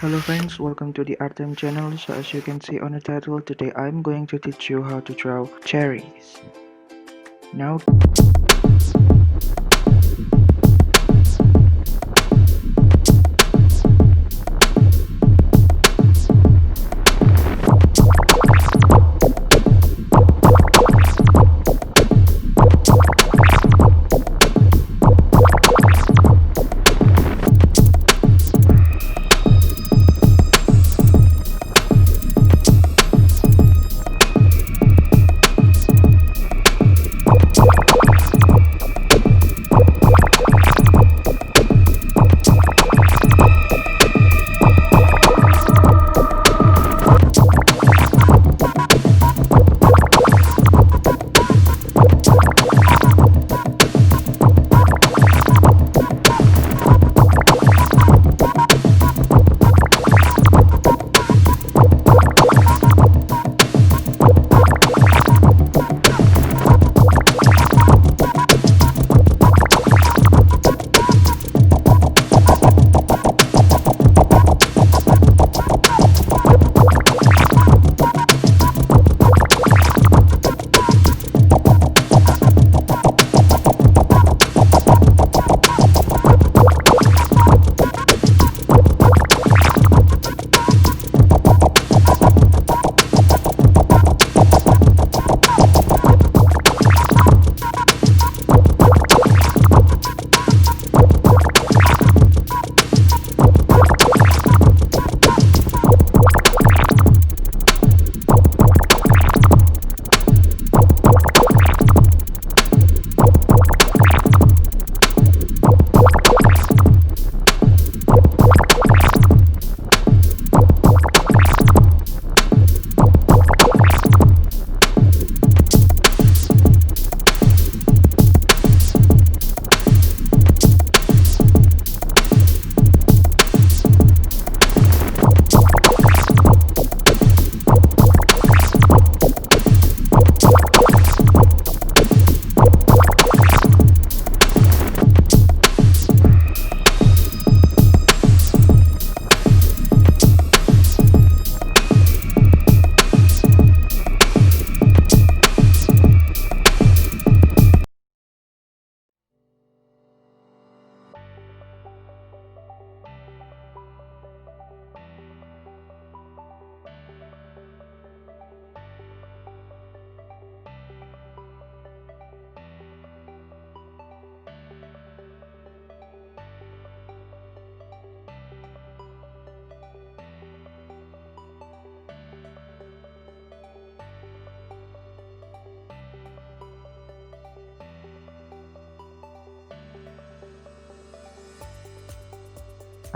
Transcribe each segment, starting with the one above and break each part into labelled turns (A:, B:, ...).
A: Hello friends, welcome to the Artem channel. So as you can see on the title, today I'm going to teach you how to draw cherries. Now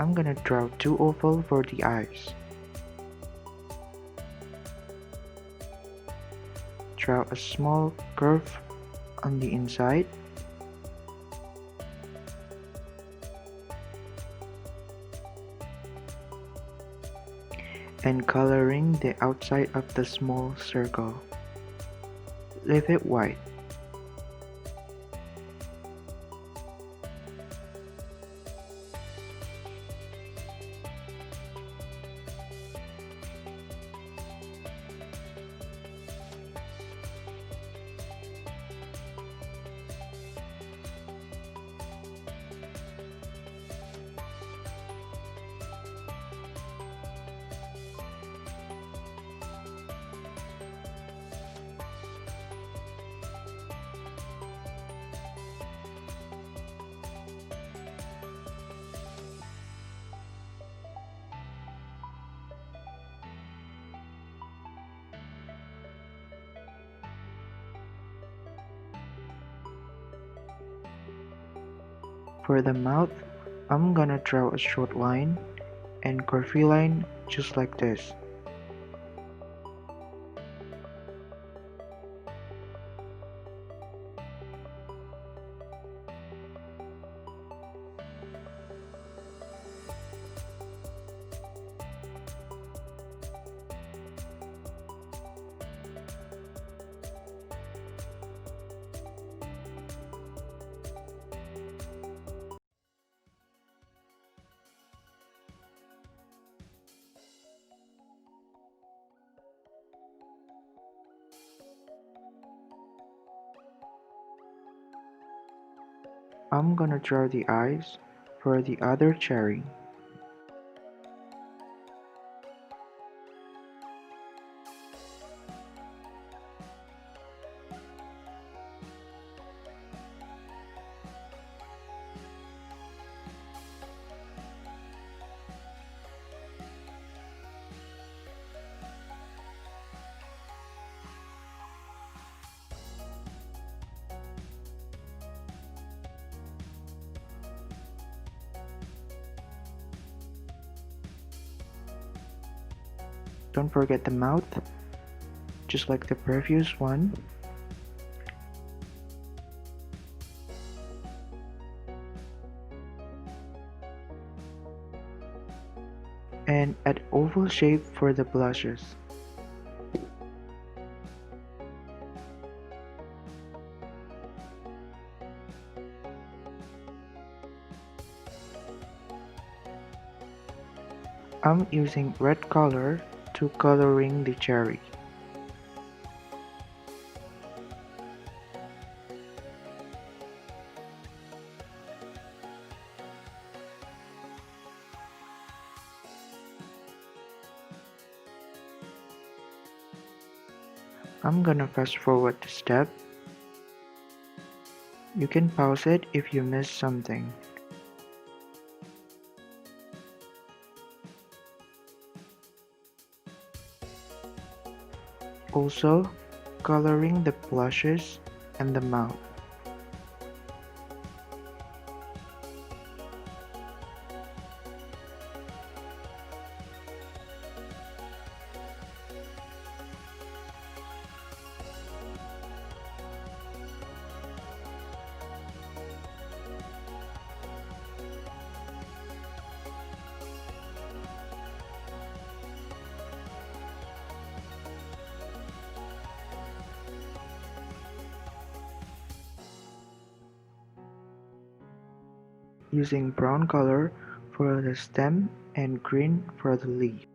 A: I'm gonna draw two oval for the eyes. Draw a small curve on the inside. And coloring the outside of the small circle. Leave it white. For the mouth, I'm gonna draw a short line and curvy line just like this. I'm gonna draw the eyes for the other cherry. Don't forget the mouth, just like the previous one. And add oval shape for the blushes. I'm using red color to coloring the cherry. I'm gonna fast forward the step. You can pause it if you miss something. Also, coloring the blushes and the mouth. Using brown color for the stem and green for the leaf.